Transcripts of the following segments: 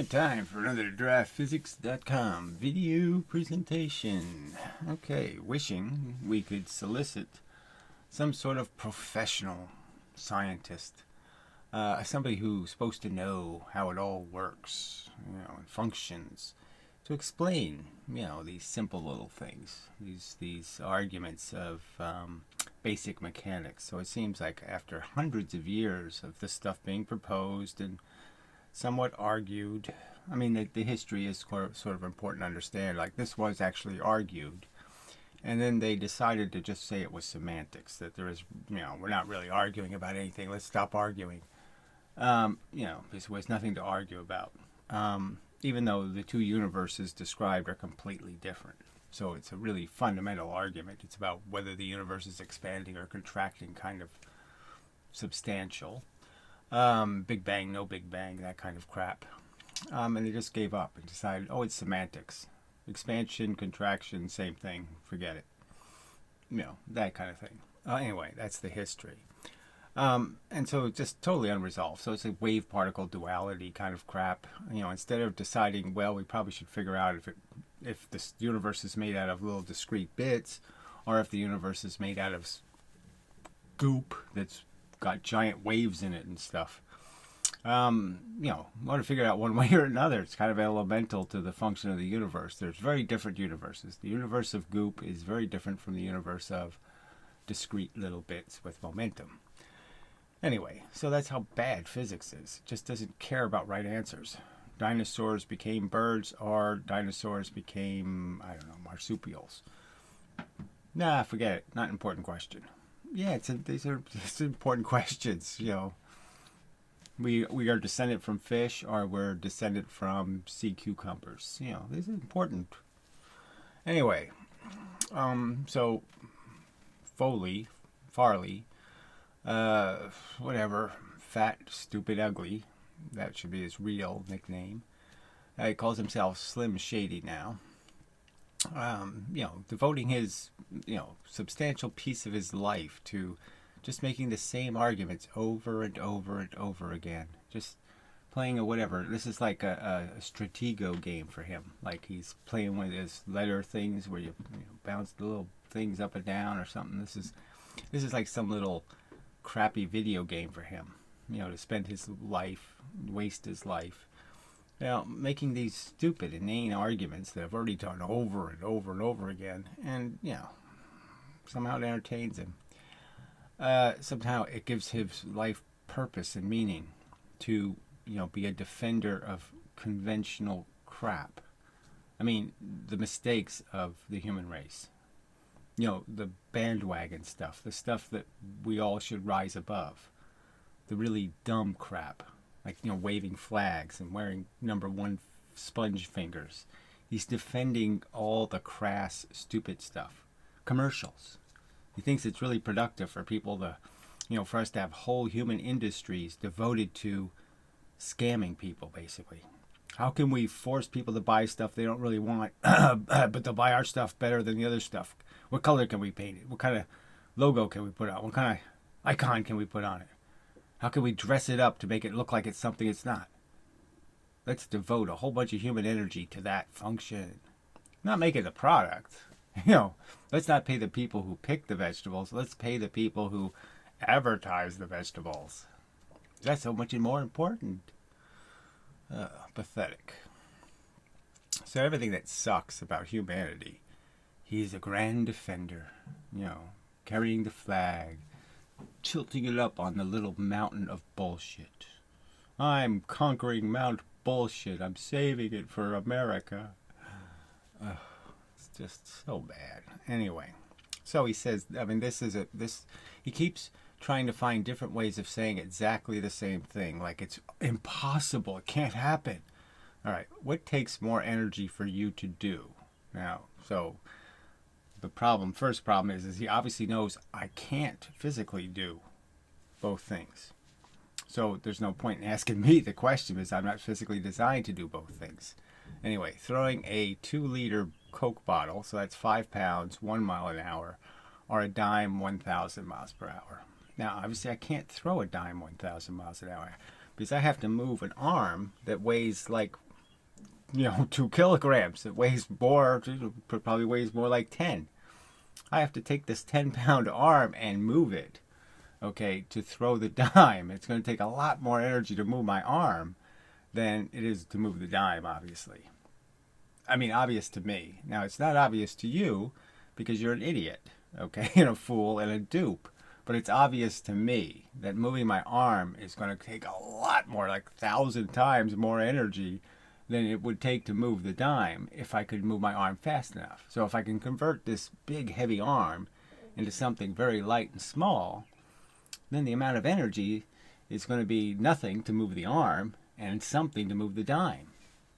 Time for another DraftPhysics.com video presentation. Okay, wishing we could solicit some sort of professional scientist, somebody who's supposed to know how it all works, and functions, to explain, these simple little things, these arguments of basic mechanics. So it seems like after hundreds of years of this stuff being proposed and somewhat argued. I mean, the history is sort of important to understand. Like, this was actually argued. And then they decided to just say it was semantics, that there is, we're not really arguing about anything. Let's stop arguing. There was nothing to argue about. Even though the two universes described are completely different. So it's a really fundamental argument. It's about whether the universe is expanding or contracting, kind of substantial. Big Bang, no Big Bang, that kind of crap. And they just gave up and decided, it's semantics. Expansion, contraction, same thing. Forget it. That kind of thing. Anyway, that's the history. And so it's just totally unresolved. So it's a wave-particle duality kind of crap. Instead of deciding, well, we probably should figure out if this universe is made out of little discrete bits, or if the universe is made out of goop that's got giant waves in it and stuff. Want to figure out one way or another. It's kind of elemental to the function of the universe. There's very different universes. The universe of goop is very different from the universe of discrete little bits with momentum. Anyway, so that's how bad physics is. It just doesn't care about right answers. Dinosaurs became birds, or dinosaurs became, marsupials. Nah, forget it. Not an important question. Yeah, these are important questions. We are descended from fish, or we're descended from sea cucumbers. These are important. Anyway, so Farley, whatever, fat, stupid, ugly. That should be his real nickname. He calls himself Slim Shady now. Devoting his, substantial piece of his life to just making the same arguments over and over and over again. Just playing a whatever. This is like a stratego game for him. Like he's playing one of those letter things where you bounce the little things up and down or something. This is like some little crappy video game for him. To spend his life, waste his life. Making these stupid, inane arguments that I've already done over and over and over again, and, somehow it entertains him. Somehow it gives his life purpose and meaning to, be a defender of conventional crap. I mean, the mistakes of the human race. The bandwagon stuff, the stuff that we all should rise above. The really dumb crap. Like, waving flags and wearing number 1 sponge fingers. He's defending all the crass, stupid stuff. Commercials. He thinks it's really productive for people to, for us to have whole human industries devoted to scamming people, basically. How can we force people to buy stuff they don't really want, but they'll buy our stuff better than the other stuff? What color can we paint it? What kind of logo can we put on? What kind of icon can we put on it? How can we dress it up to make it look like it's something it's not? Let's devote a whole bunch of human energy to that function. Not make it a product. Let's not pay the people who pick the vegetables. Let's pay the people who advertise the vegetables. That's so much more important. Pathetic. So everything that sucks about humanity, he's a grand defender. Carrying the flag. Tilting it up on the little mountain of bullshit. I'm conquering Mount Bullshit. I'm saving it for America. It's just so bad. Anyway, so he says, he keeps trying to find different ways of saying exactly the same thing. Like it's impossible. It can't happen. All right, what takes more energy for you to do? Now, so the first problem is he obviously knows I can't physically do both things. So there's no point in asking me the question because I'm not physically designed to do both things. Anyway, throwing a 2-liter Coke bottle, so that's 5 pounds, 1 mile an hour, or a dime 1,000 miles per hour. Now, obviously, I can't throw a dime 1,000 miles an hour. because I have to move an arm that weighs like, 2 kilograms. It weighs more, probably weighs more like 10. I have to take this 10-pound arm and move it, okay, to throw the dime. It's going to take a lot more energy to move my arm than it is to move the dime, obviously. I mean, obvious to me. Now, it's not obvious to you because you're an idiot, okay, and a fool and a dupe. But it's obvious to me that moving my arm is going to take a lot more, like 1,000 times more energy than it would take to move the dime if I could move my arm fast enough. So if I can convert this big, heavy arm into something very light and small, then the amount of energy is going to be nothing to move the arm and something to move the dime.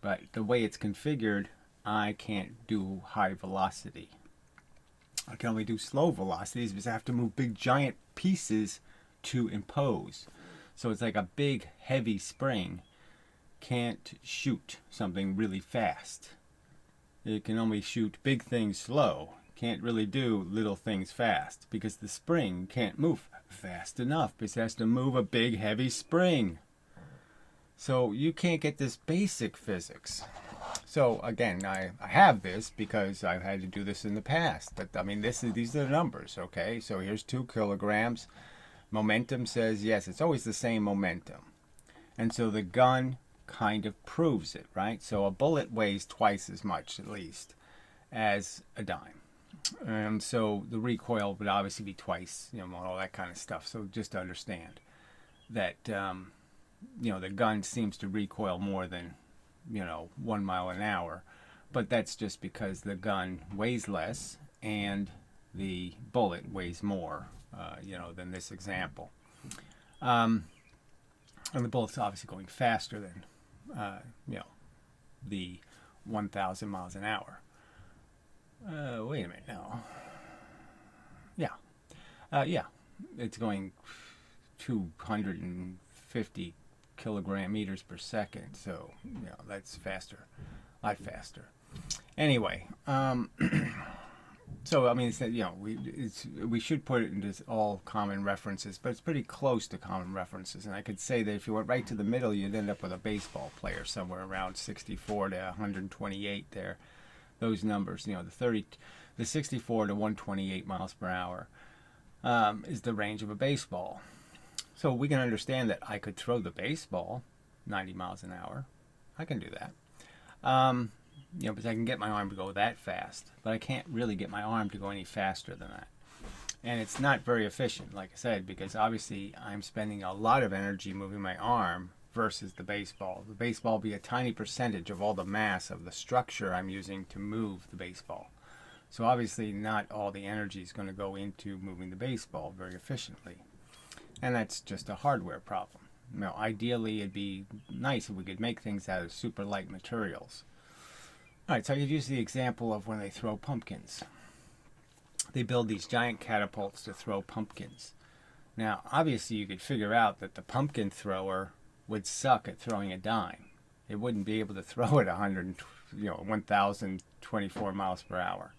But the way it's configured, I can't do high velocity. I can only do slow velocities because I have to move big giant pieces to impose. So it's like a big heavy spring can't shoot something really fast. It can only shoot big things slow. Can't really do little things fast because the spring can't move fast enough because it has to move a big heavy spring. So you can't get this basic physics. So again, I have this because I've had to do this in the past. But I mean, these are the numbers, okay? So here's 2 kilograms. Momentum says, yes, it's always the same momentum. And so the gun kind of proves it, right? So a bullet weighs twice as much, at least, as a dime. And so the recoil would obviously be twice, all that kind of stuff. So just to understand that, the gun seems to recoil more than 1 mile an hour, but that's just because the gun weighs less and the bullet weighs more, than this example. And the bullet's obviously going faster than, the 1,000 miles an hour. Wait a minute, no. Yeah, it's going 250 kilogram meters per second, so that's faster, a lot faster. Anyway, so I mean, it's, we should put it into all common references, but it's pretty close to common references. And I could say that if you went right to the middle, you'd end up with a baseball player somewhere around 64 to 128 there. Those numbers, the 64 to 128 miles per hour is the range of a baseball. So we can understand that I could throw the baseball 90 miles an hour. I can do that. Because I can get my arm to go that fast, but I can't really get my arm to go any faster than that. And it's not very efficient, like I said, because obviously I'm spending a lot of energy moving my arm versus the baseball. The baseball will be a tiny percentage of all the mass of the structure I'm using to move the baseball. So obviously not all the energy is going to go into moving the baseball very efficiently. And that's just a hardware problem. Ideally it'd be nice if we could make things out of super light materials. Alright, so I could use the example of when they throw pumpkins. They build these giant catapults to throw pumpkins. Now, obviously you could figure out that the pumpkin thrower would suck at throwing a dime. It wouldn't be able to throw it 1,024 miles per hour.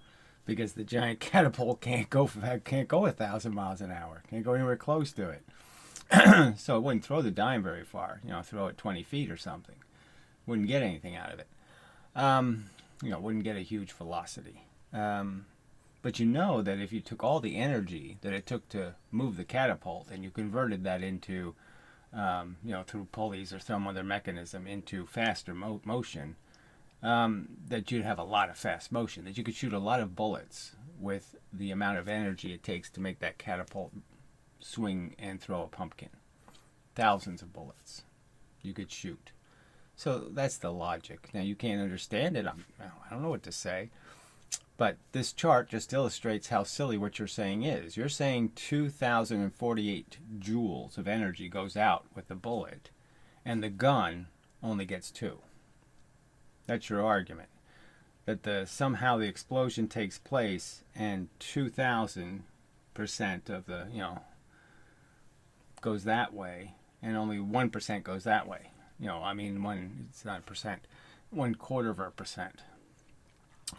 Because the giant catapult can't go 1,000 miles an hour. Can't go anywhere close to it. So it wouldn't throw the dime very far. Throw it 20 feet or something. Wouldn't get anything out of it. Wouldn't get a huge velocity. But that if you took all the energy that it took to move the catapult and you converted that into, through pulleys or some other mechanism into faster motion, that you'd have a lot of fast motion, that you could shoot a lot of bullets with the amount of energy it takes to make that catapult swing and throw a pumpkin. Thousands of bullets you could shoot. So that's the logic. Now you can't understand it. I don't know what to say. But this chart just illustrates how silly what you're saying is. You're saying 2,048 joules of energy goes out with the bullet, and the gun only gets 2. That's your argument. That somehow the explosion takes place and 2,000% of the, goes that way, and only 1% goes that way. It's not a percent, 1/4%,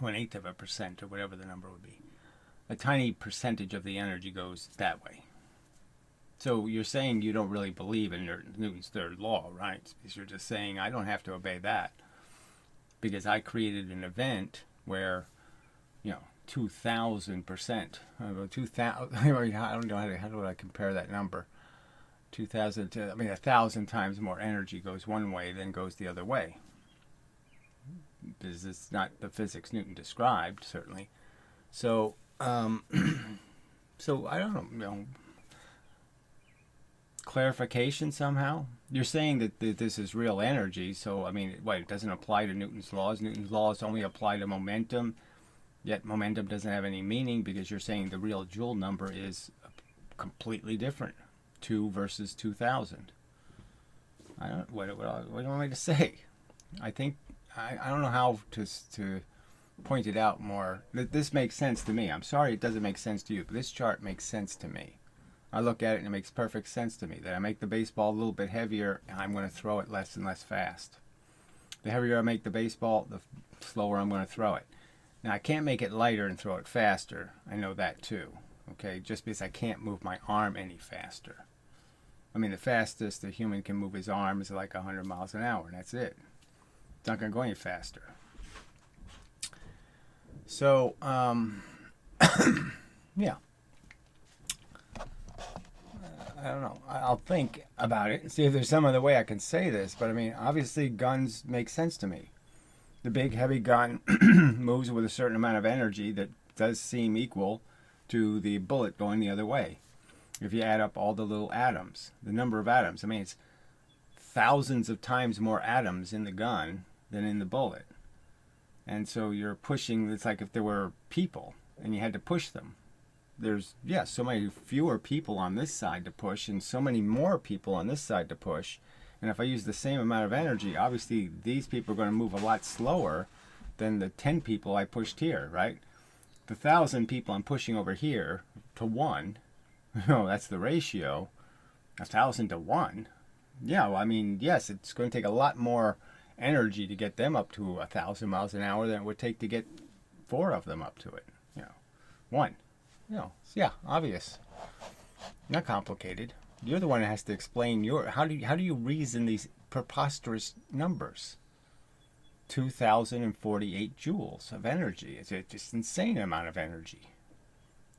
1/8%, or whatever the number would be. A tiny percentage of the energy goes that way. So you're saying you don't really believe in Newton's third law, right? Because you're just saying I don't have to obey that because I created an event where, 2,000%, 2,000. I don't know how do I compare that number. 2,000. 1,000 times more energy goes one way than goes the other way. Because it's not the physics Newton described, certainly. So, so I don't know. Clarification somehow. You're saying that this is real energy. So it doesn't apply to Newton's laws. Newton's laws only apply to momentum. Yet momentum doesn't have any meaning because you're saying the real joule number is completely different. 2 versus 2,000. What do you want me to say? I think I don't know how to point it out more. This makes sense to me. I'm sorry it doesn't make sense to you, but this chart makes sense to me. I look at it and it makes perfect sense to me that I make the baseball a little bit heavier and I'm going to throw it less and less fast. The heavier I make the baseball, the slower I'm going to throw it. Now I can't make it lighter and throw it faster. I know that too. Okay, just because I can't move my arm any faster. The fastest a human can move his arm is like 100 miles an hour, and that's it. It's not going to go any faster. So, yeah. I don't know. I'll think about it and see if there's some other way I can say this. But obviously guns make sense to me. The big heavy gun moves with a certain amount of energy that does seem equal to the bullet going the other way. If you add up all the little atoms, the number of atoms, it's thousands of times more atoms in the gun than in the bullet. And so you're pushing, it's like if there were people and you had to push them. There's, so many fewer people on this side to push and so many more people on this side to push. And if I use the same amount of energy, obviously these people are going to move a lot slower than the 10 people I pushed here, right? The 1,000 people I'm pushing over here to 1, that's the ratio, 1,000 to 1. Yeah, yes, it's going to take a lot more energy to get them up to 1,000 miles an hour than it would take to get 4 of them up to it. 1. Obvious. Not complicated. You're the one that has to explain how do you reason these preposterous numbers? 2,048 joules of energy. It's just insane amount of energy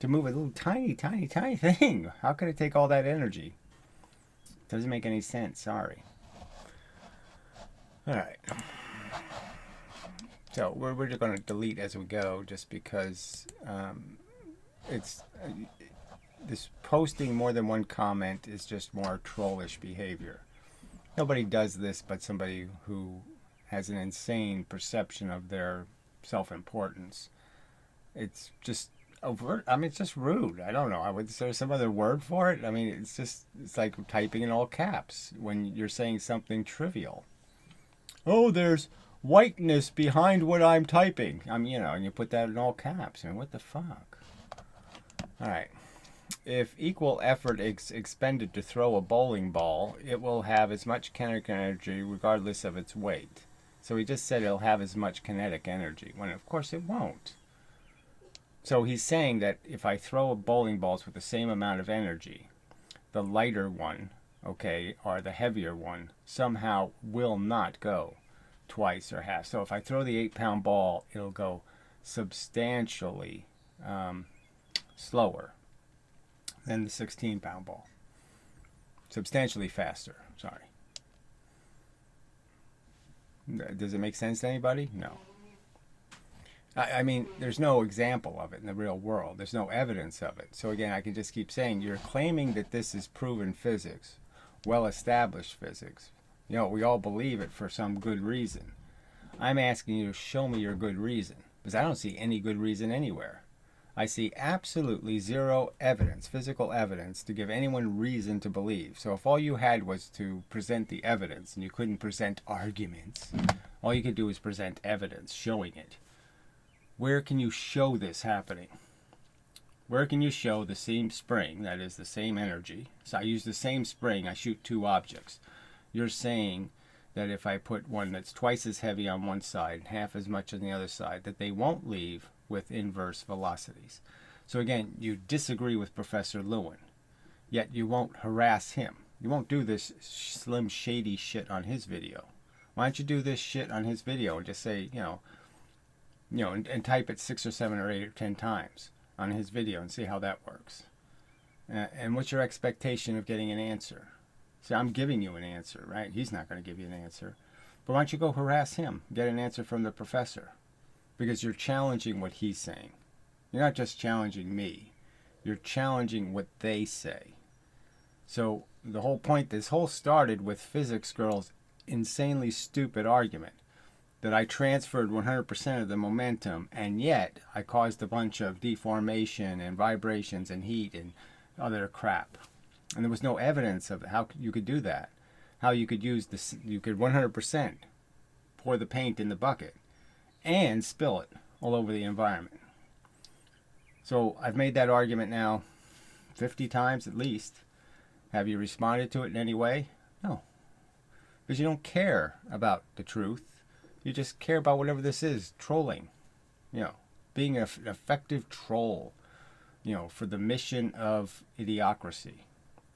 to move a little tiny thing. How could it take all that energy? Doesn't make any sense. Sorry. All right. So we're just going to delete as we go, just because it's. This posting more than one comment is just more trollish behavior. Nobody does this but somebody who has an insane perception of their self-importance. It's just overt. It's just rude. I don't know. Is there some other word for it? It's like typing in all caps when you're saying something trivial. Oh, there's whiteness behind what I'm typing. And you put that in all caps. What the fuck? All right. If equal effort is expended to throw a bowling ball, it will have as much kinetic energy regardless of its weight. So he just said it'll have as much kinetic energy, when of course it won't. So he's saying that if I throw bowling balls with the same amount of energy, the lighter one, or the heavier one, somehow will not go twice or half. So if I throw the 8-pound ball, it'll go substantially slower than the 16-pound ball. Substantially faster, sorry. Does it make sense to anybody? No. There's no example of it in the real world. There's no evidence of it. So again, I can just keep saying, you're claiming that this is proven physics, well-established physics. We all believe it for some good reason. I'm asking you to show me your good reason, because I don't see any good reason anywhere. I see absolutely zero evidence, physical evidence, to give anyone reason to believe. So if all you had was to present the evidence and you couldn't present arguments, all you could do is present evidence showing it. Where can you show this happening? Where can you show the same spring, that is the same energy? So I use the same spring, I shoot 2 objects. You're saying that if I put one that's twice as heavy on one side, half as much on the other side, that they won't leave with inverse velocities. So again, you disagree with Professor Lewin. yet you won't harass him. You won't do this Slim Shady shit on his video. Why don't you do this shit on his video and just say, and type it 6 or 7 or 8 or 10 times on his video and see how that works. And what's your expectation of getting an answer? See, I'm giving you an answer, right? He's not going to give you an answer. But why don't you go harass him, get an answer from the professor? Because you're challenging what he's saying. You're not just challenging me. You're challenging what they say. So the whole point, this whole started with physics girl's insanely stupid argument that I transferred 100% of the momentum, and yet I caused a bunch of deformation and vibrations and heat and other crap. And there was no evidence of how you could do that. How you could use this, you could 100% pour the paint in the bucket and spill it all over the environment. So I've made that argument now 50 times at least. Have you responded to it in any way? No. Because you don't care about the truth. You just care about whatever this is, trolling. Being an effective troll, for the mission of idiocracy.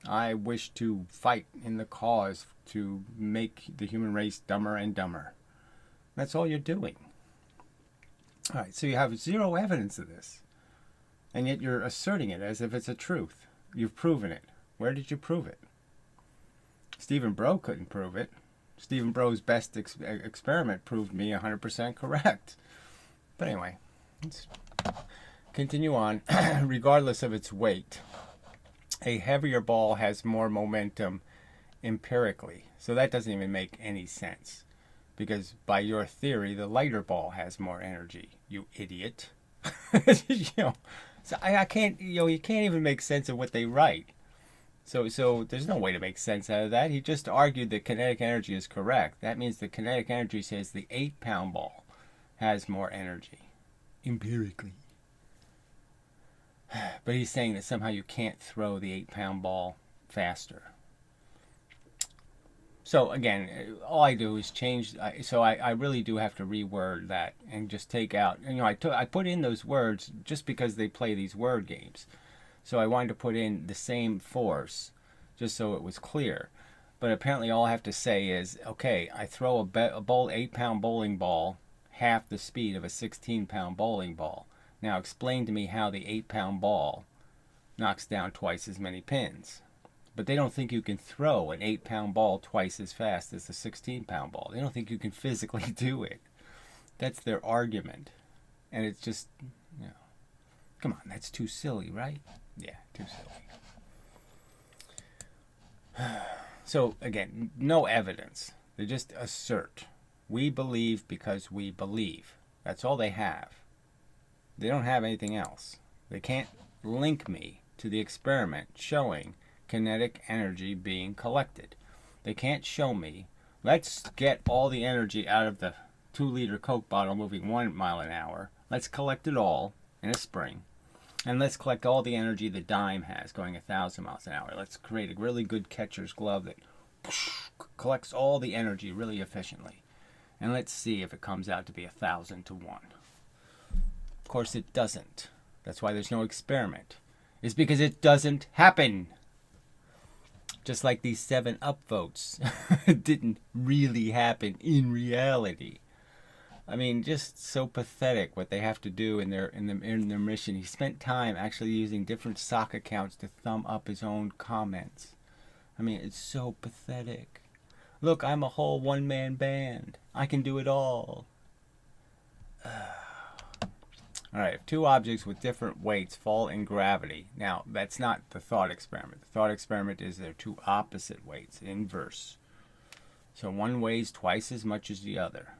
I wish to fight in the cause to make the human race dumber and dumber. That's all you're doing. All right, so you have zero evidence of this. And yet you're asserting it as if it's a truth. You've proven it. Where did you prove it? Stephen Bro couldn't prove it. Stephen Bro's best experiment proved me 100% correct. But anyway, let's continue on. Regardless of its weight, a heavier ball has more momentum empirically. So that doesn't even make any sense. Because by your theory, the lighter ball has more energy, you idiot. So I can't, you can't even make sense of what they write. So there's no way to make sense out of that. He just argued that kinetic energy is correct. That means the kinetic energy says the 8-pound ball has more energy, empirically. But he's saying that somehow you can't throw the 8-pound ball faster. So again, all I do is change. So I really do have to reword that and just take out. I put in those words just because they play these word games. So I wanted to put in the same force, just so it was clear. But apparently all I have to say is, okay, I throw a 8-pound bowling ball half the speed of a 16-pound bowling ball. Now explain to me how the 8-pound ball knocks down twice as many pins. But they don't think you can throw an 8-pound ball twice as fast as a 16-pound ball. They don't think you can physically do it. That's their argument. And it's just, come on, that's too silly, right? Yeah, too silly. So, again, no evidence. They just assert. We believe because we believe. That's all they have. They don't have anything else. They can't link me to the experiment showing kinetic energy being collected. They can't show me, let's get all the energy out of the 2-liter Coke bottle moving 1 mile an hour. Let's collect it all in a spring. And let's collect all the energy the dime has going 1,000 miles an hour. Let's create a really good catcher's glove that collects all the energy really efficiently. And let's see if it comes out to be 1,000 to 1. Of course it doesn't. That's why there's no experiment. It's because it doesn't happen. Just like these 7 upvotes didn't really happen in reality. I mean, just so pathetic what they have to do in their mission. He spent time actually using different sock accounts to thumb up his own comments. I mean, it's so pathetic. Look, I'm a whole one-man band. I can do it all. All right, if 2 objects with different weights fall in gravity. Now, that's not the thought experiment. The thought experiment is they're 2 opposite weights, inverse. So one weighs twice as much as the other.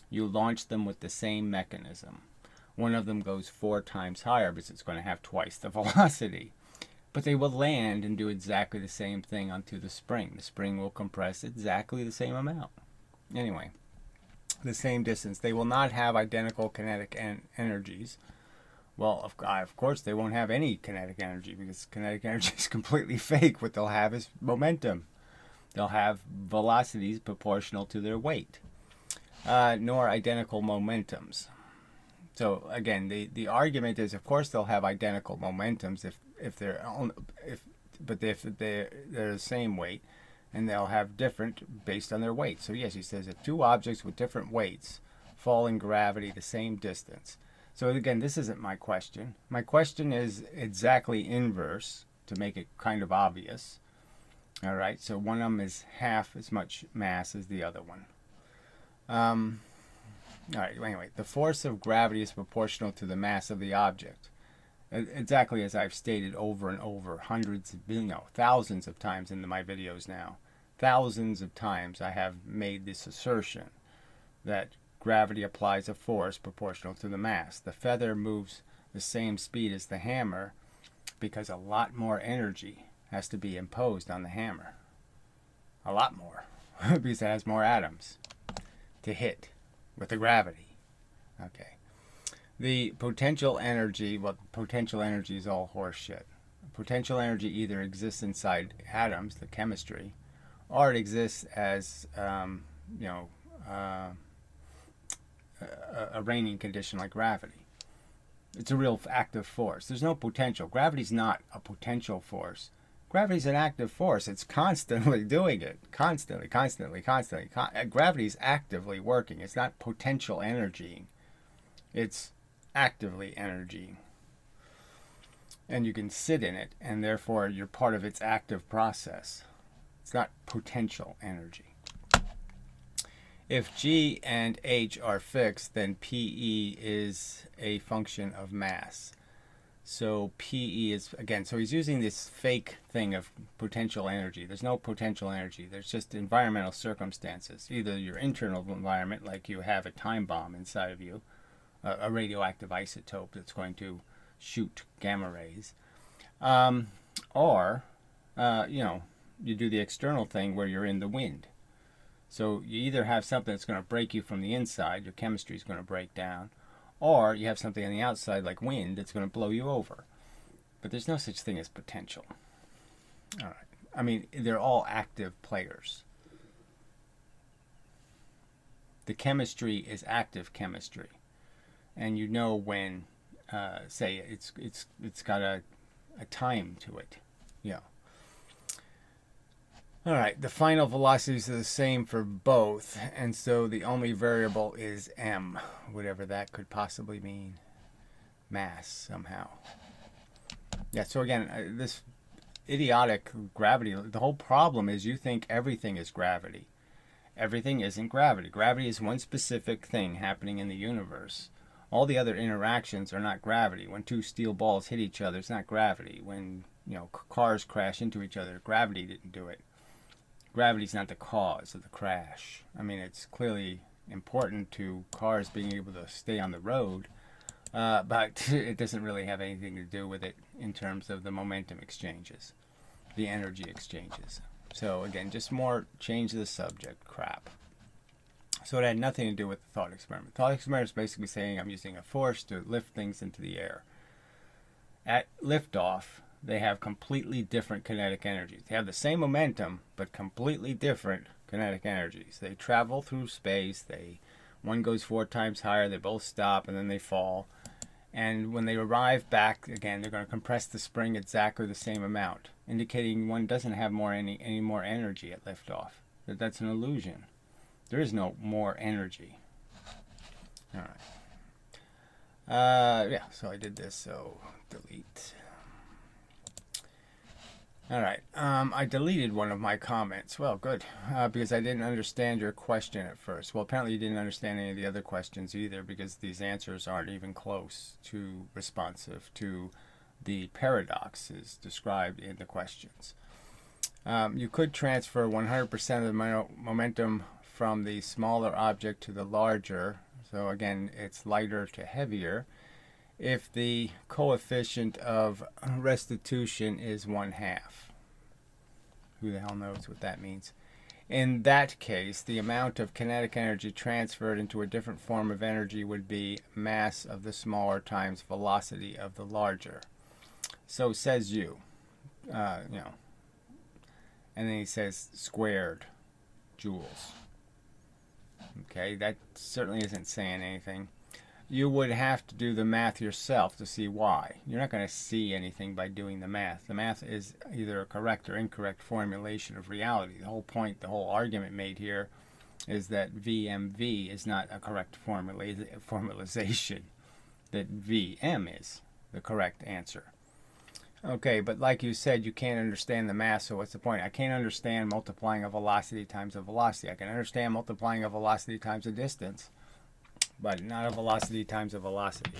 You launch them with the same mechanism. One of them goes 4 times higher because it's going to have twice the velocity. But they will land and do exactly the same thing onto the spring. The spring will compress exactly the same amount. Anyway, the same distance. They will not have identical kinetic energies. Well, of course, they won't have any kinetic energy because kinetic energy is completely fake. What they'll have is momentum. They'll have velocities proportional to their weight. Nor identical momentums. So again, the argument is, of course, they'll have identical momentums if but if they're the same weight, and they'll have different based on their weight. So yes, he says if two objects with different weights fall in gravity the same distance. So again, this isn't my question. My question is exactly inverse to make it kind of obvious. All right, so one of them is half as much mass as the other one. All right, anyway, the force of gravity is proportional to the mass of the object. Exactly as I've stated over and over, hundreds, thousands of times in my videos now. Thousands of times I have made this assertion that gravity applies a force proportional to the mass. The feather moves the same speed as the hammer because a lot more energy has to be imposed on the hammer. A lot more, because it has more atoms to hit with the gravity. Okay. The potential energy, well, potential energy is all horseshit. Potential energy either exists inside atoms, the chemistry, or it exists as, a reigning condition like gravity. It's a real active force. There's no potential. Gravity's not a potential force. Gravity's an active force. It's constantly doing it. Constantly. Gravity's actively working. It's not potential energy. It's actively energy. And you can sit in it, and therefore you're part of its active process. It's not potential energy. If G and H are fixed, then PE is a function of mass. So PE is, again, so he's using this fake thing of potential energy. There's no potential energy. There's just environmental circumstances. Either your internal environment, like you have a time bomb inside of you, a radioactive isotope that's going to shoot gamma rays, or, you do the external thing where you're in the wind. So you either have something that's going to break you from the inside, your chemistry is going to break down, or you have something on the outside like wind that's going to blow you over. But there's no such thing as potential. All right. I mean, they're all active players. The chemistry is active chemistry. And you know when, say, it's got a time to it. Yeah. All right, the final velocities are the same for both, and so the only variable is m, whatever that could possibly mean. Mass, somehow. Yeah, so again, this idiotic gravity, the whole problem is you think everything is gravity. Everything isn't gravity. Gravity is one specific thing happening in the universe. All the other interactions are not gravity. When two steel balls hit each other, it's not gravity. When, cars crash into each other, gravity didn't do it. Gravity's not the cause of the crash. I mean, it's clearly important to cars being able to stay on the road, but it doesn't really have anything to do with it in terms of the momentum exchanges, the energy exchanges. So again, just more change the subject crap. So it had nothing to do with the thought experiment. Thought experiment is basically saying I'm using a force to lift things into the air. At liftoff, they have completely different kinetic energies. They have the same momentum, but completely different kinetic energies. They travel through space. One goes 4 times higher. They both stop, and then they fall. And when they arrive back, again, they're going to compress the spring exactly the same amount, indicating one doesn't have any more energy at liftoff. That's an illusion. There is no more energy. All right. Yeah, so I did this, so delete. All right, I deleted one of my comments. Well, good, because I didn't understand your question at first. Well, apparently you didn't understand any of the other questions either, because these answers aren't even close to responsive to the paradoxes described in the questions. You could transfer 100% of the momentum from the smaller object to the larger. So again, it's lighter to heavier, if the coefficient of restitution is 1/2. Who the hell knows what that means? In that case, the amount of kinetic energy transferred into a different form of energy would be mass of the smaller times velocity of the larger. So says you. And then he says squared joules. Okay, that certainly isn't saying anything. you would have to do the math yourself to see why. You're not going to see anything by doing the math. The math is either a correct or incorrect formulation of reality. The whole point, the whole argument made here is that VMV is not a correct formalization, that VM is the correct answer. Okay, but like you said, you can't understand the math, so what's the point? I can't understand multiplying a velocity times a velocity. I can understand multiplying a velocity times a distance, but not a velocity times a velocity.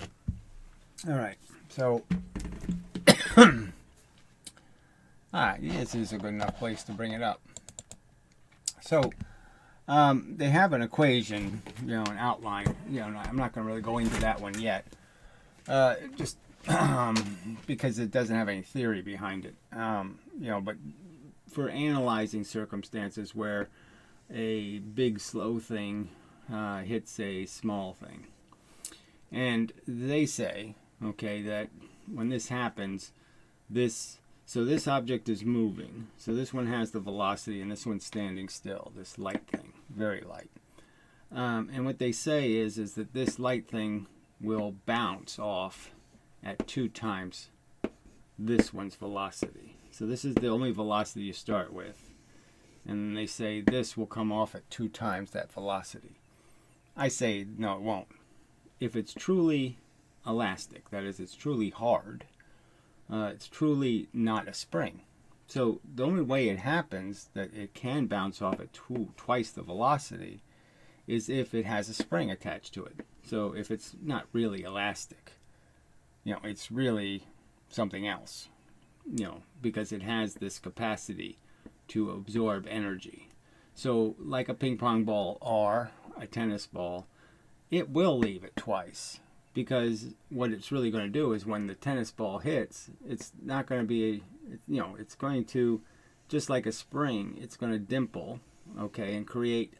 All right, so this is a good enough place to bring it up. So they have an equation, an outline. I'm not going to really go into that one yet, just because it doesn't have any theory behind it. But for analyzing circumstances where a big slow thing hits a small thing, and they say, okay, that when this happens, this object is moving. So this one has the velocity, and this one's standing still. This light thing, very light. And what they say is that this light thing will bounce off at 2 times this one's velocity. So this is the only velocity you start with. And they say this will come off at 2 times that velocity. I say, no, it won't. If it's truly elastic, that is, it's truly hard, it's truly not a spring. So the only way it happens that it can bounce off at twice the velocity is if it has a spring attached to it. So if it's not really elastic, it's really something else, because it has this capacity to absorb energy. So like a ping pong ball or a tennis ball, it will leave it twice, because what it's really going to do is when the tennis ball hits, it's not going to be, it's going to, just like a spring, it's going to dimple, okay, and create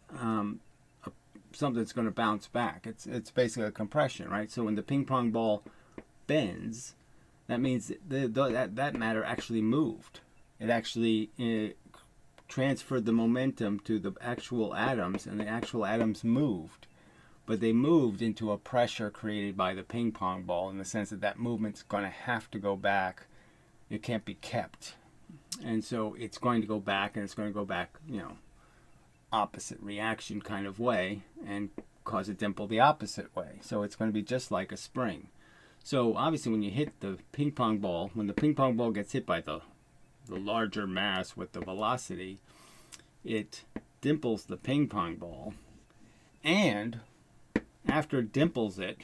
something that's going to bounce back. It's basically a compression, right? So when the ping pong ball bends, that means that matter actually moved. It actually transferred the momentum to the actual atoms, and the actual atoms moved. But they moved into a pressure created by the ping pong ball, in the sense that movement's going to have to go back. It can't be kept. And so it's going to go back, and it's going to go back, opposite reaction kind of way, and cause a dimple the opposite way. So it's going to be just like a spring. So obviously when you hit the ping pong ball, when the ping pong ball gets hit by the larger mass with the velocity, it dimples the ping pong ball, and after it dimples it,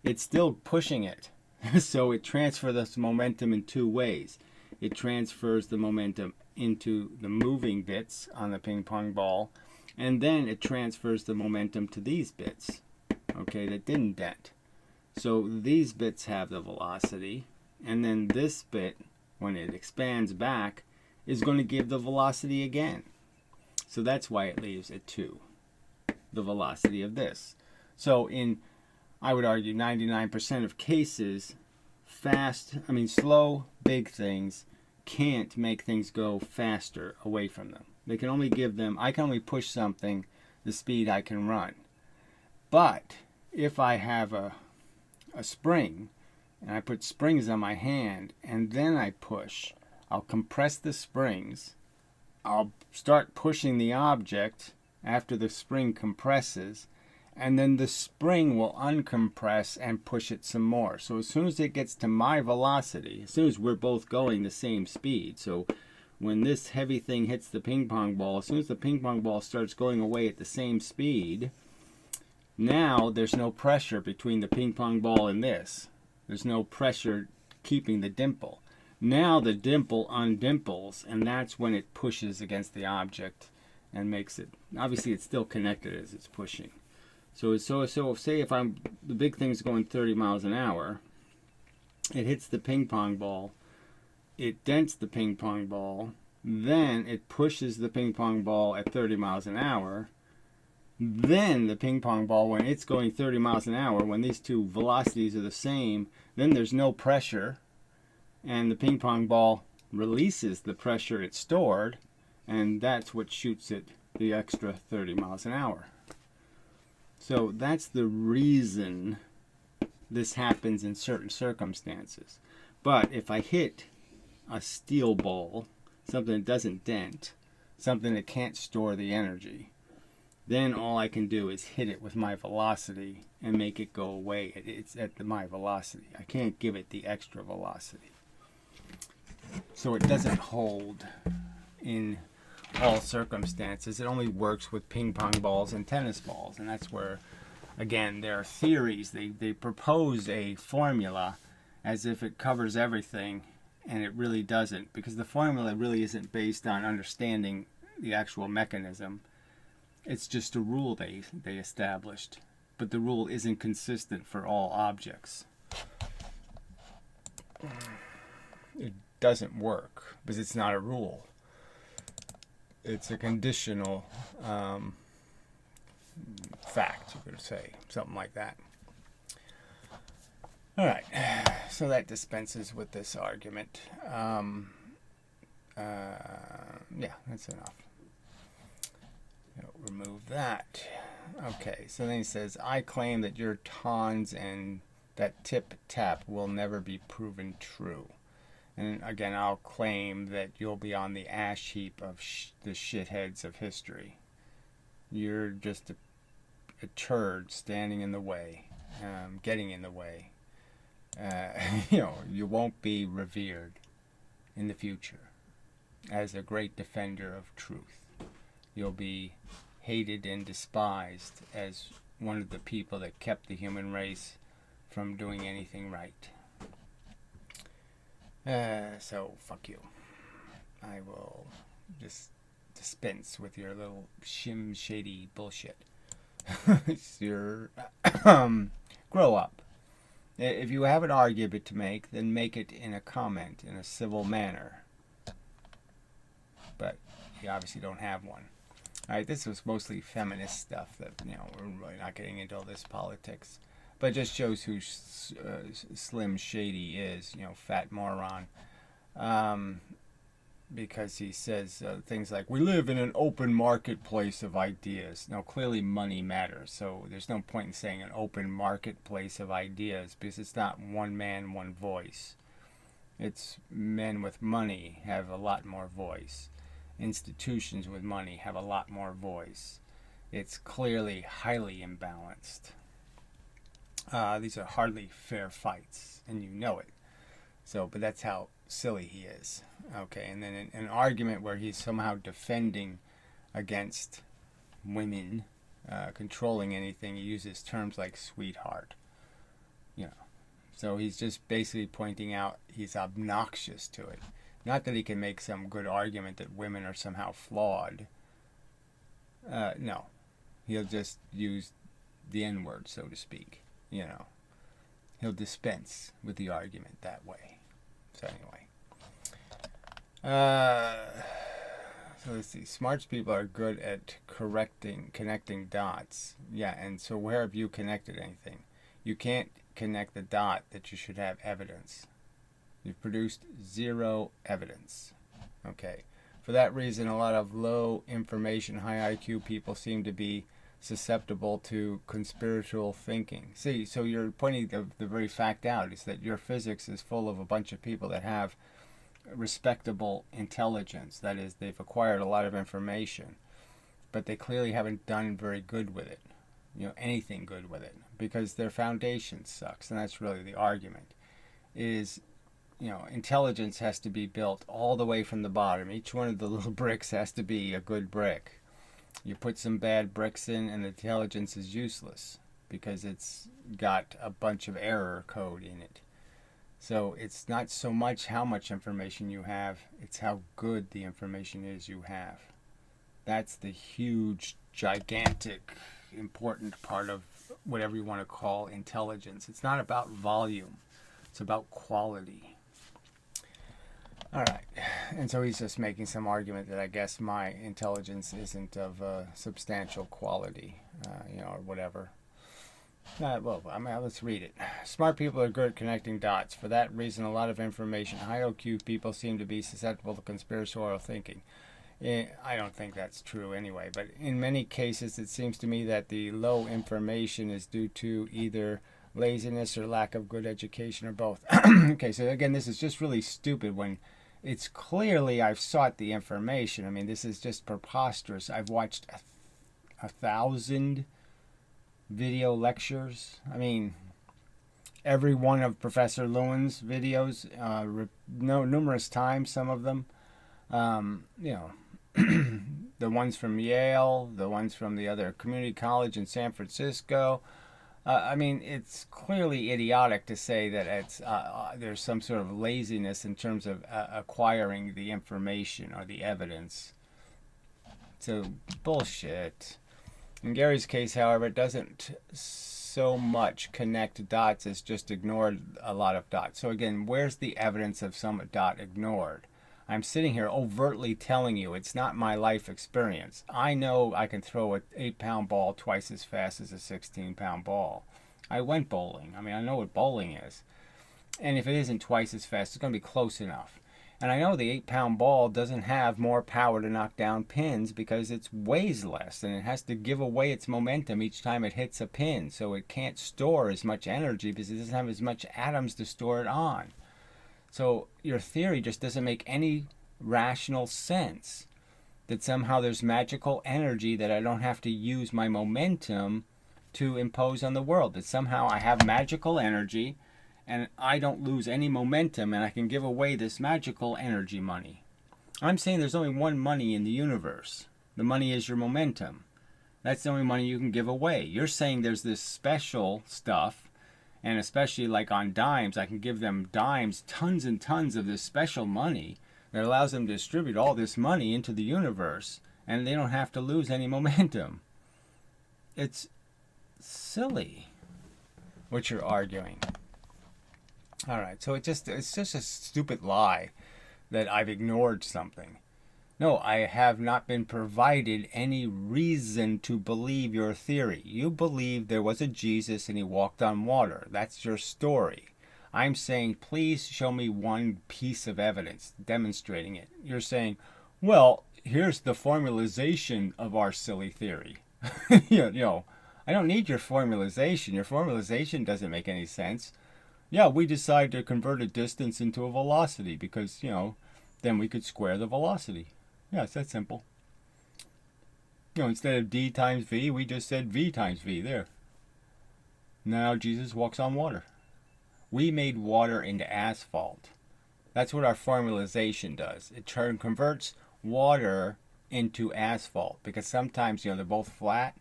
it's still pushing it. So it transfers this momentum in 2 ways. It transfers the momentum into the moving bits on the ping pong ball, and then it transfers the momentum to these bits, okay, that didn't dent. So these bits have the velocity, and then this bit, when it expands back, is going to give the velocity again. So that's why it leaves at 2, the velocity of this. So I would argue 99% of cases, slow, big things can't make things go faster away from them. They can only I can only push something the speed I can run. But if I have a spring, and I put springs on my hand, and then I push, I'll compress the springs, I'll start pushing the object after the spring compresses, and then the spring will uncompress and push it some more. So as soon as it gets to my velocity, as soon as we're both going the same speed, so when this heavy thing hits the ping pong ball, as soon as the ping pong ball starts going away at the same speed, now there's no pressure between the ping pong ball and this. There's no pressure keeping the dimple. Now the dimple undimples, and that's when it pushes against the object and makes it, obviously it's still connected as it's pushing. So say if the big thing's going 30 miles an hour, it hits the ping pong ball, it dents the ping pong ball, then it pushes the ping pong ball at 30 miles an hour, then the ping pong ball, when it's going 30 miles an hour, when these two velocities are the same, then there's no pressure, and the ping pong ball releases the pressure it stored, and that's what shoots it the extra 30 miles an hour. So that's the reason this happens in certain circumstances. But if I hit a steel ball, something that doesn't dent, something that can't store the energy, then all I can do is hit it with my velocity and make it go away. It's at my velocity. I can't give it the extra velocity. So it doesn't hold in all circumstances. It only works with ping pong balls and tennis balls. And that's where, again, there are theories. They propose a formula as if it covers everything, and it really doesn't, because the formula really isn't based on understanding the actual mechanism. It's just a rule they established, but the rule isn't consistent for all objects. It doesn't work because it's not a rule. It's a conditional fact, you could say, something like that. All right, so that dispenses with this argument. Yeah, that's enough. Remove that. Okay, so then he says, I claim that your tawns and that tip-tap will never be proven true. And again, I'll claim that you'll be on the ash heap of the shitheads of history. You're just a turd standing in the way, getting in the way. You won't be revered in the future as a great defender of truth. You'll be hated and despised as one of the people that kept the human race from doing anything right. So, fuck you. I will just dispense with your little shady bullshit. Grow up. If you have an argument to make, then make it in a comment, in a civil manner. But you obviously don't have one. Alright, this was mostly feminist stuff that, we're really not getting into all this politics. But it just shows who Slim Shady is, fat moron. Because he says things like, we live in an open marketplace of ideas. Now, clearly money matters, so there's no point in saying an open marketplace of ideas, because it's not one man, one voice. It's men with money have a lot more voice. Institutions with money have a lot more voice. It's clearly highly imbalanced. These are hardly fair fights, and you know it. But that's how silly he is. Okay, and then an argument where he's somehow defending against women controlling anything, he uses terms like sweetheart. So he's just basically pointing out he's obnoxious to it. Not that he can make some good argument that women are somehow flawed. No. He'll just use the N-word, so to speak. He'll dispense with the argument that way. So anyway. So let's see. Smart people are good at connecting dots. Yeah, and so where have you connected anything? You can't connect the dot that you should have evidence. You've produced zero evidence. Okay. For that reason, a lot of low information, high IQ people seem to be susceptible to conspiratorial thinking. See, so you're pointing the very fact out, is that your physics is full of a bunch of people that have respectable intelligence. That is, they've acquired a lot of information, but they clearly haven't done very good with it. Anything good with it, because their foundation sucks. And that's really the argument. Intelligence has to be built all the way from the bottom. Each one of the little bricks has to be a good brick. You put some bad bricks in and the intelligence is useless because it's got a bunch of error code in it. So it's not so much how much information you have, it's how good the information is you have. That's the huge, gigantic, important part of whatever you want to call intelligence. It's not about volume, it's about quality. All right, and so he's just making some argument that I guess my intelligence isn't of substantial quality, or whatever. Let's read it. Smart people are good at connecting dots. For that reason, a lot of information. High IQ people seem to be susceptible to conspiratorial thinking. I don't think that's true anyway, but in many cases, it seems to me that the low information is due to either laziness or lack of good education or both. Okay, so again, this is just really stupid when it's clearly I've sought the information. I mean, this is just preposterous. I've watched 1,000 video lectures. I mean, every one of Professor Lewin's videos, numerous times, some of them. You know, the ones from Yale, the ones from the other community college in San Francisco. I mean, it's clearly idiotic to say that there's some sort of laziness in terms of acquiring the information or the evidence. So, bullshit. In Gary's case, however, it doesn't so much connect dots as just ignore a lot of dots. So again, where's the evidence of some dot ignored? I'm sitting here overtly telling you it's not my life experience. I know I can throw an 8-pound ball twice as fast as a 16-pound ball. I went bowling. I mean, I know what bowling is. And if it isn't twice as fast, it's going to be close enough. And I know the 8-pound ball doesn't have more power to knock down pins because it weighs less and it has to give away its momentum each time it hits a pin. So it can't store as much energy because it doesn't have as much atoms to store it on. So your theory just doesn't make any rational sense. That somehow there's magical energy that I don't have to use my momentum to impose on the world. That somehow I have magical energy and I don't lose any momentum and I can give away this magical energy money. I'm saying there's only one money in the universe. The money is your momentum. That's the only money you can give away. You're saying there's this special stuff, and especially like on dimes, I can give them dimes, tons and tons of this special money that allows them to distribute all this money into the universe and they don't have to lose any momentum. It's silly what you're arguing. All right, so it's just a stupid lie that I've ignored something. No, I have not been provided any reason to believe your theory. You believe there was a Jesus and he walked on water. That's your story. I'm saying, please show me one piece of evidence demonstrating it. You're saying, well, here's the formalization of our silly theory. you know, I don't need your formalization. Your formalization doesn't make any sense. Yeah, we decided to convert a distance into a velocity because, then we could square the velocity. Yeah, it's that simple. Instead of d times v, we just said v times v there. Now Jesus walks on water. We made water into asphalt. That's what our formalization does. It converts water into asphalt because sometimes, they're both flat.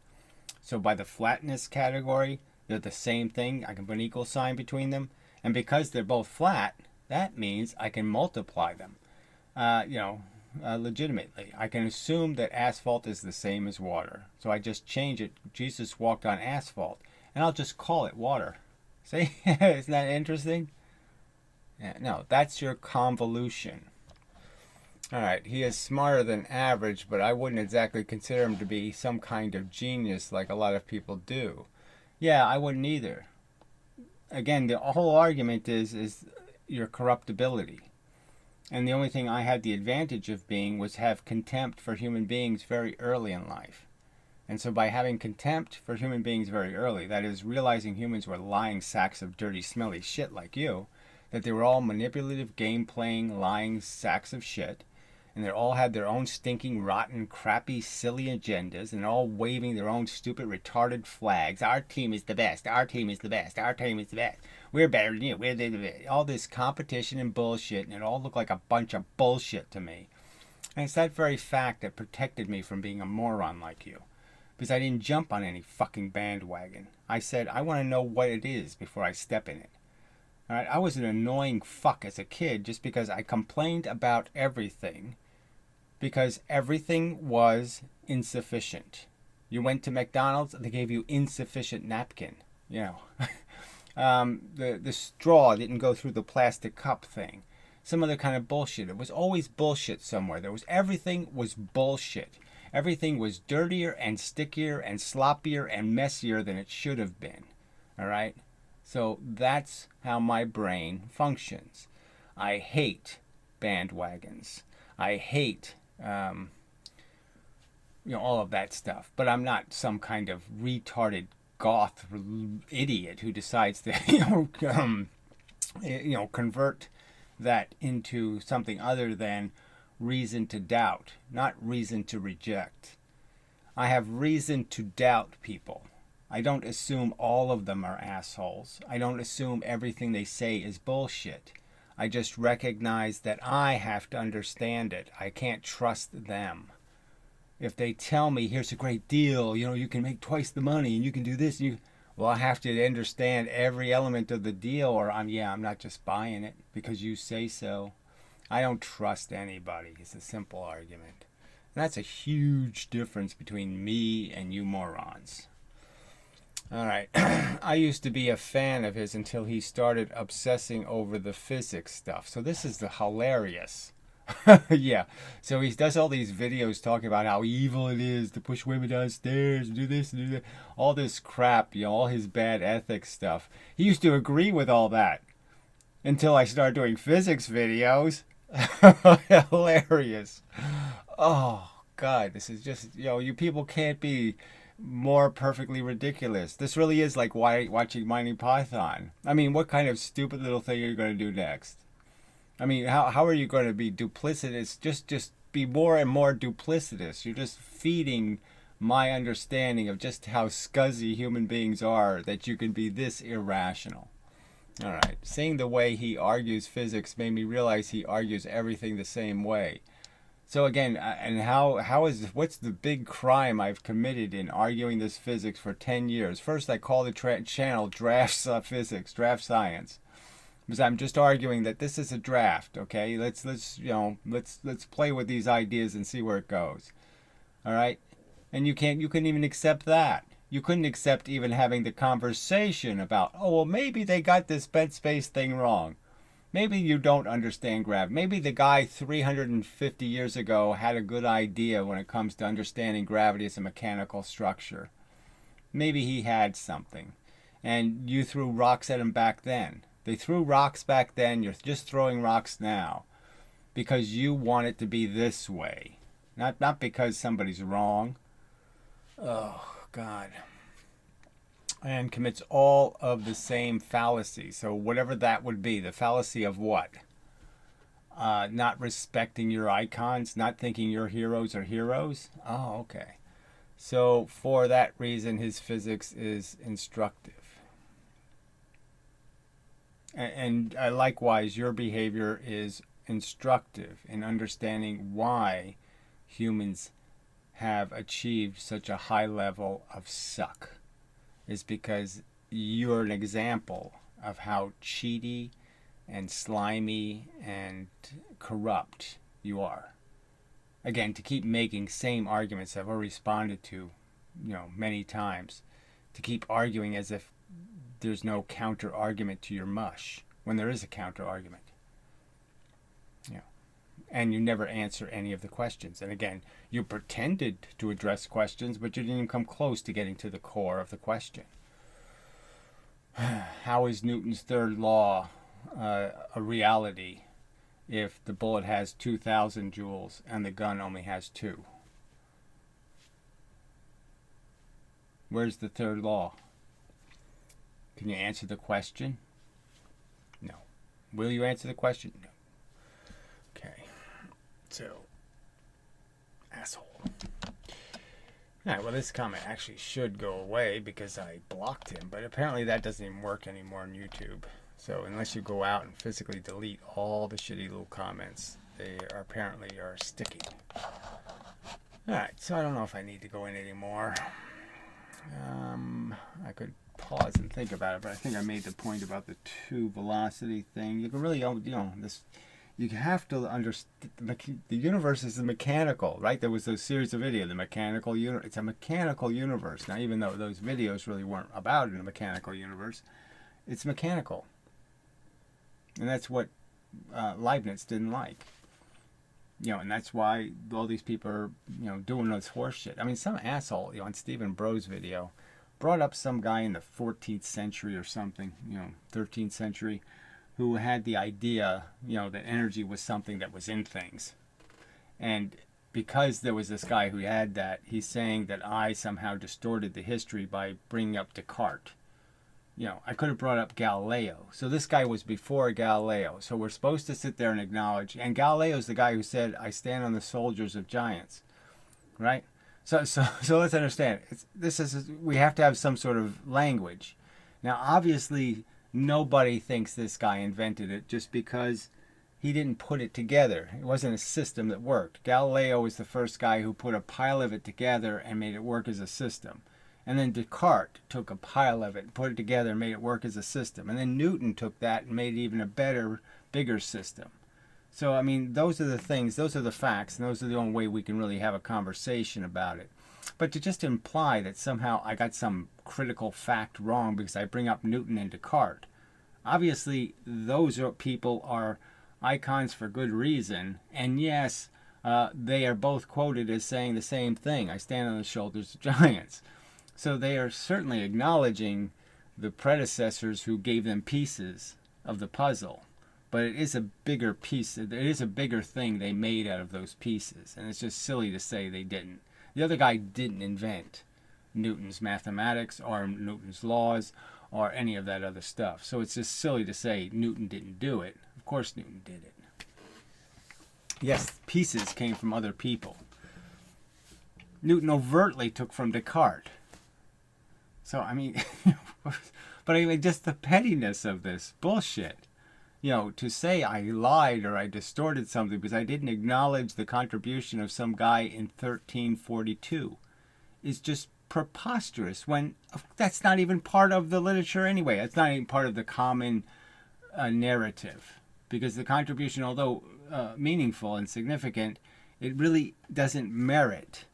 So by the flatness category, they're the same thing. I can put an equal sign between them. And because they're both flat, that means I can multiply them, legitimately. I can assume that asphalt is the same as water. So I just change it. Jesus walked on asphalt. And I'll just call it water. See? Isn't that interesting? Yeah, no, that's your convolution. All right, he is smarter than average, but I wouldn't exactly consider him to be some kind of genius like a lot of people do. Yeah, I wouldn't either. Again, the whole argument is your corruptibility. And the only thing I had the advantage of being was have contempt for human beings very early in life. And so by having contempt for human beings very early, that is realizing humans were lying sacks of dirty, smelly shit like you, that they were all manipulative, game-playing, lying sacks of shit, and they all had their own stinking, rotten, crappy, silly agendas, and all waving their own stupid, retarded flags. Our team is the best. Our team is the best. Our team is the best. We're better than you. We're the best. All this competition and bullshit, and it all looked like a bunch of bullshit to me. And it's that very fact that protected me from being a moron like you. Because I didn't jump on any fucking bandwagon. I said, I want to know what it is before I step in it. All right? I was an annoying fuck as a kid just because I complained about everything. Because everything was insufficient. You went to McDonald's, they gave you insufficient napkin. The straw didn't go through the plastic cup thing. Some other kind of bullshit. It was always bullshit somewhere. Everything was bullshit. Everything was dirtier and stickier and sloppier and messier than it should have been. All right? So that's how my brain functions. I hate bandwagons. I hate all of that stuff. But I'm not some kind of retarded goth idiot who decides to, convert that into something other than reason to doubt, not reason to reject. I have reason to doubt people. I don't assume all of them are assholes. I don't assume everything they say is bullshit. I just recognize that I have to understand it. I can't trust them. If they tell me, here's a great deal, you can make twice the money and you can do this, well, I have to understand every element of the deal, or I'm not just buying it because you say so. I don't trust anybody. It's a simple argument. And that's a huge difference between me and you morons. All right. I used to be a fan of his until he started obsessing over the physics stuff. So this is the hilarious. Yeah. So he does all these videos talking about how evil it is to push women downstairs, do this, and do that. All this crap, all his bad ethics stuff. He used to agree with all that until I started doing physics videos. Hilarious. Oh, God. This is just, you people can't be more perfectly ridiculous. This really is like watching Monty Python. I mean, what kind of stupid little thing are you going to do next? I mean, how are you going to be duplicitous? Just be more and more duplicitous. You're just feeding my understanding of just how scuzzy human beings are that you can be this irrational. All right. Seeing the way he argues physics made me realize he argues everything the same way. So again, and what's the big crime I've committed in arguing this physics for 10 years? First, I call the channel DraftScience, because I'm just arguing that this is a draft. Okay, let's play with these ideas and see where it goes. All right, and you couldn't even accept that. You couldn't accept even having the conversation about, maybe they got this bent space thing wrong. Maybe you don't understand gravity. Maybe the guy 350 years ago had a good idea when it comes to understanding gravity as a mechanical structure. Maybe he had something. And you threw rocks at him back then. They threw rocks back then. You're just throwing rocks now because you want it to be this way. Not because somebody's wrong. Oh, God. And commits all of the same fallacies. So whatever that would be, the fallacy of what? Not respecting your icons, not thinking your heroes are heroes? Oh, okay. So for that reason, his physics is instructive. And likewise, your behavior is instructive in understanding why humans have achieved such a high level of suck. Is because you're an example of how cheaty and slimy and corrupt you are. Again, to keep making same arguments I've already responded to, many times, to keep arguing as if there's no counter argument to your mush when there is a counter argument. And you never answer any of the questions. And again, you pretended to address questions, but you didn't even come close to getting to the core of the question. How is Newton's third law a reality if the bullet has 2,000 joules and the gun only has 2? Where's the third law? Can you answer the question? No. Will you answer the question? No. Okay. So, asshole. Alright, well, this comment actually should go away because I blocked him, but apparently that doesn't even work anymore on YouTube. So, unless you go out and physically delete all the shitty little comments, they apparently are sticking. Alright, so I don't know if I need to go in anymore. I could pause and think about it, but I think I made the point about the two velocity thing. You can really, this. You have to understand the universe is mechanical, right? There was a series of videos, the mechanical universe. It's a mechanical universe. Now, even though those videos really weren't about a mechanical universe, it's mechanical. And that's what Leibniz didn't like. And that's why all these people are, doing this horse shit. I mean, some asshole, on Stephen Bro's video, brought up some guy in the 14th century or something, 13th century, who had the idea, that energy was something that was in things. And because there was this guy who had that, he's saying that I somehow distorted the history by bringing up Descartes. You know, I could have brought up Galileo. So this guy was before Galileo. So we're supposed to sit there and acknowledge. And Galileo's the guy who said, I stand on the shoulders of giants. Right? So let's understand. We have to have some sort of language. Now, obviously, nobody thinks this guy invented it just because he didn't put it together. It wasn't a system that worked. Galileo was the first guy who put a pile of it together and made it work as a system. And then Descartes took a pile of it, put it together, and made it work as a system. And then Newton took that and made it even a better, bigger system. So, I mean, those are the things, those are the facts, and those are the only way we can really have a conversation about it. But to just imply that somehow I got some critical fact wrong because I bring up Newton and Descartes, obviously those people are icons for good reason. And yes, they are both quoted as saying the same thing. I stand on the shoulders of giants. So they are certainly acknowledging the predecessors who gave them pieces of the puzzle. But it is a bigger piece. It is a bigger thing they made out of those pieces. And it's just silly to say they didn't. The other guy didn't invent Newton's mathematics or Newton's laws or any of that other stuff. So it's just silly to say Newton didn't do it. Of course Newton did it. Yes, pieces came from other people. Newton overtly took from Descartes. So, I mean, but I mean, just the pettiness of this bullshit. You know, to say I lied or I distorted something because I didn't acknowledge the contribution of some guy in 1342 is just preposterous when that's not even part of the literature anyway. It's not even part of the common narrative, because the contribution, although meaningful and significant, it really doesn't merit,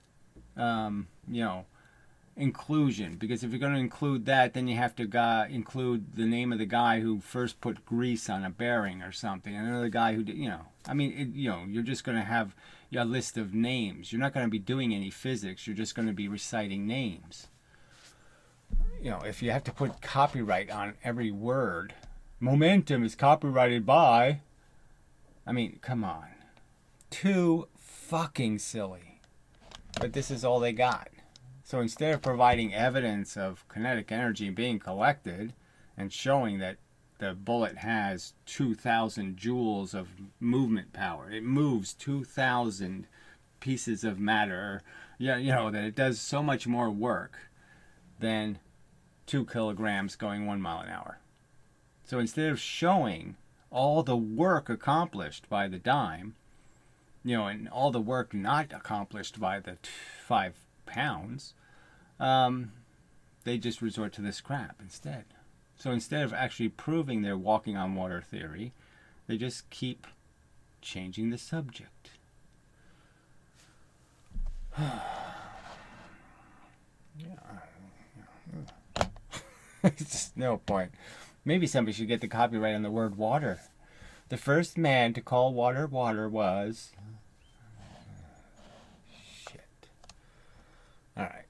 inclusion. Because if you're going to include that, then you have to include the name of the guy who first put grease on a bearing or something, and another guy who did, I mean, you're just going to have a list of names. You're not going to be doing any physics. You're just going to be reciting names. If you have to put copyright on every word, momentum is copyrighted by, I mean, come on. Too fucking silly. But this is all they got. So instead of providing evidence of kinetic energy being collected and showing that the bullet has 2,000 joules of movement power, it moves 2,000 pieces of matter, that it does so much more work than 2 kilograms going 1 mile an hour. So instead of showing all the work accomplished by the dime, and all the work not accomplished by the 5 pounds, they just resort to this crap instead. So instead of actually proving their walking on water theory, they just keep changing the subject. It's just no point. Maybe somebody should get the copyright on the word water. The first man to call water water was... Shit. Alright.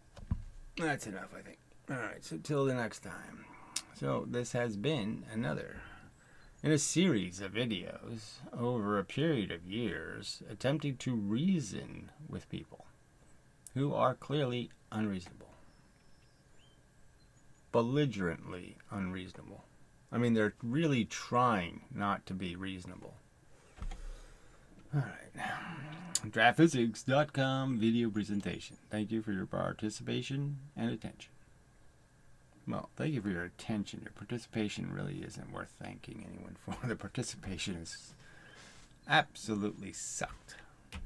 That's enough, I think. Alright, so till the next time. So this has been another in a series of videos over a period of years attempting to reason with people who are clearly unreasonable. Belligerently unreasonable. I mean, they're really trying not to be reasonable. Alright. DraftPhysics.com video presentation. Thank you for your participation and attention. Well, thank you for your attention. Your participation really isn't worth thanking anyone for. The participation is absolutely sucked.